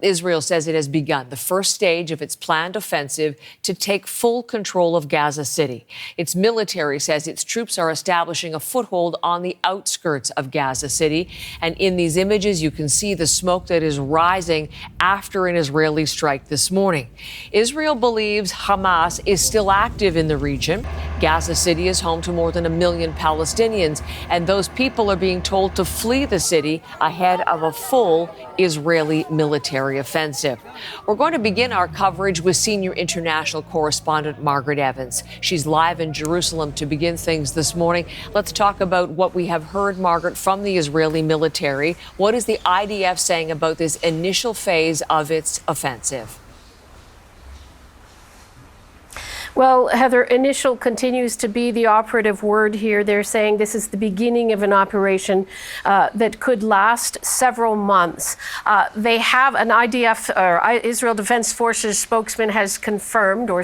Israel says it has begun the first stage of its planned offensive to take full control of Gaza City. Its military says its troops are establishing a foothold on the outskirts of Gaza City. And in these images, you can see the smoke that is rising after an Israeli strike this morning. Israel believes Hamas is still active in the region. Gaza City is home to more than 1 million Palestinians, and those people are being told to flee the city ahead of a full Israeli military offensive. We're going to begin our coverage with senior international correspondent Margaret Evans. She's live in Jerusalem to begin things this morning. Let's talk about what we have heard, Margaret, from the Israeli military. What is the IDF saying about this initial phase of its offensive? Well, Heather, initial continues to be the operative word here. They're saying this is the beginning of an operation that could last several months. They have an IDF, or Israel Defense Forces spokesman has confirmed or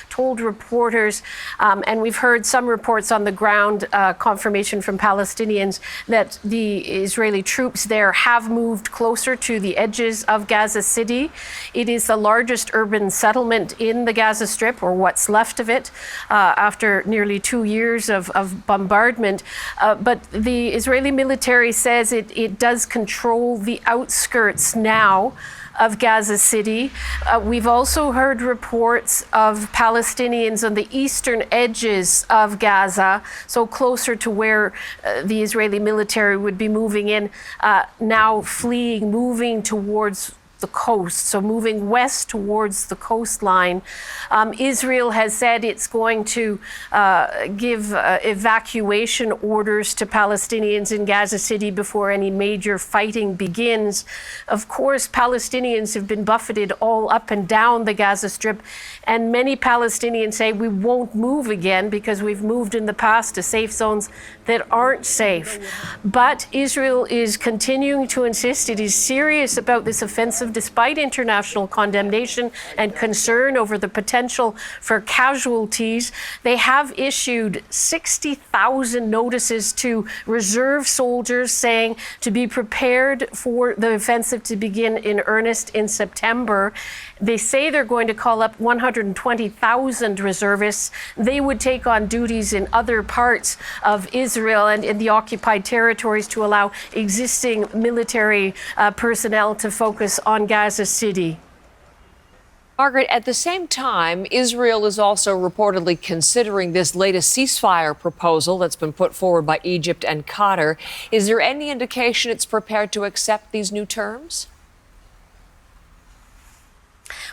told reporters, and we've heard some reports on the ground, confirmation from Palestinians, that the Israeli troops there have moved closer to the edges of Gaza City. It is the largest urban settlement in the Gaza Strip, or what's left of it, after nearly 2 years of bombardment. But the Israeli military says it does control the outskirts now of Gaza City. We've also heard reports of Palestinians on the eastern edges of Gaza, so closer to where the Israeli military would be moving in, now fleeing, moving towards the coast, so moving west towards the coastline. Israel has said it's going to give evacuation orders to Palestinians in Gaza City before any major fighting begins. Of course, Palestinians have been buffeted all up and down the Gaza Strip, and many Palestinians say we won't move again because we've moved in the past to safe zones that aren't safe. But Israel is continuing to insist it is serious about this offensive despite international condemnation and concern over the potential for casualties. They have issued 60,000 notices to reserve soldiers saying to be prepared for the offensive to begin in earnest in September. They say they're going to call up 120,000 reservists. They would take on duties in other parts of Israel and in the occupied territories to allow existing military personnel to focus on Gaza City. Margaret, at the same time, Israel is also reportedly considering this latest ceasefire proposal that's been put forward by Egypt and Qatar. Is there any indication it's prepared to accept these new terms?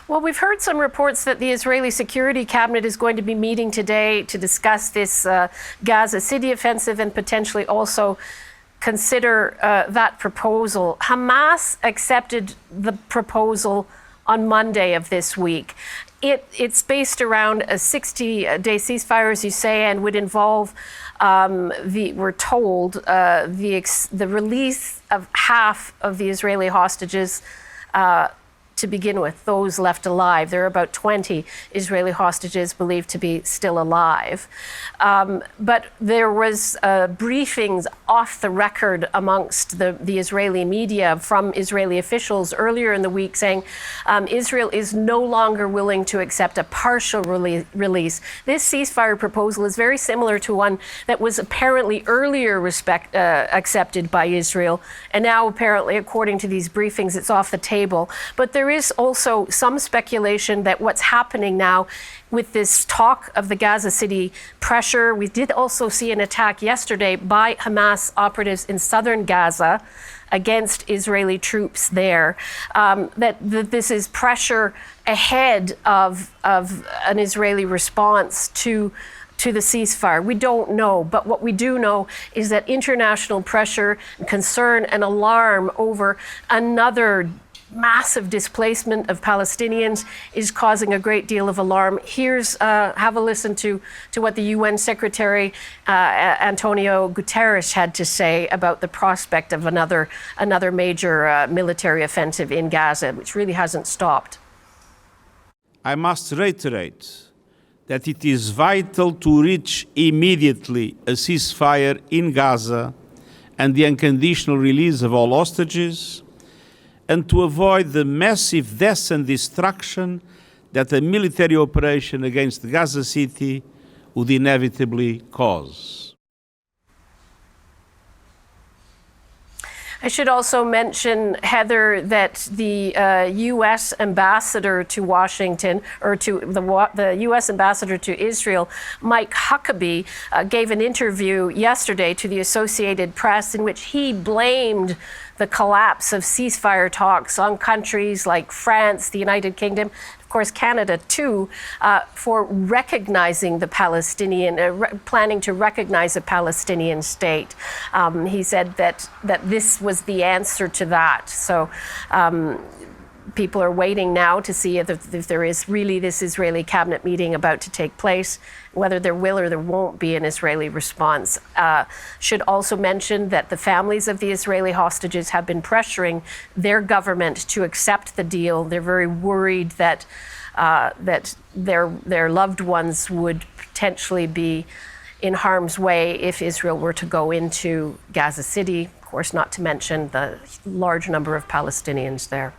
Well, we've heard some reports that the Israeli Security Cabinet is going to be meeting today to discuss this Gaza City offensive and potentially also consider that proposal. Hamas accepted the proposal on Monday of this week. It's based around a 60-day ceasefire, as you say, and would involve, we're told, the release of half of the Israeli hostages to begin with, those left alive. There are about 20 Israeli hostages believed to be still alive. But there was briefings off the record amongst the Israeli media from Israeli officials earlier in the week saying Israel is no longer willing to accept a partial release. This ceasefire proposal is very similar to one that was apparently earlier accepted by Israel, and now apparently, according to these briefings, it's off the table. But there is also some speculation that what's happening now with this talk of the Gaza City pressure, we did also see an attack yesterday by Hamas operatives in southern Gaza against Israeli troops there, that this is pressure ahead of an Israeli response to the ceasefire. We don't know, but what we do know is that international pressure, concern, and alarm over another massive displacement of Palestinians is causing a great deal of alarm. Here's, have a listen to what the UN Secretary Antonio Guterres had to say about the prospect of another major military offensive in Gaza, which really hasn't stopped. I must reiterate that it is vital to reach immediately a ceasefire in Gaza and the unconditional release of all hostages, and to avoid the massive deaths and destruction that a military operation against Gaza City would inevitably cause. I should also mention, Heather, that the U.S. ambassador to Washington, or to the U.S. ambassador to Israel, Mike Huckabee, gave an interview yesterday to the Associated Press in which he blamed the collapse of ceasefire talks on countries like France, the United Kingdom, of course Canada too, for recognizing the Palestinian, planning to recognize a Palestinian state. He said that this was the answer to that. So people are waiting now to see if there is really this Israeli cabinet meeting about to take place, whether there will or there won't be an Israeli response. Should also mention that the families of the Israeli hostages have been pressuring their government to accept the deal. They're very worried that their loved ones would potentially be in harm's way if Israel were to go into Gaza City. Of course, not to mention the large number of Palestinians there.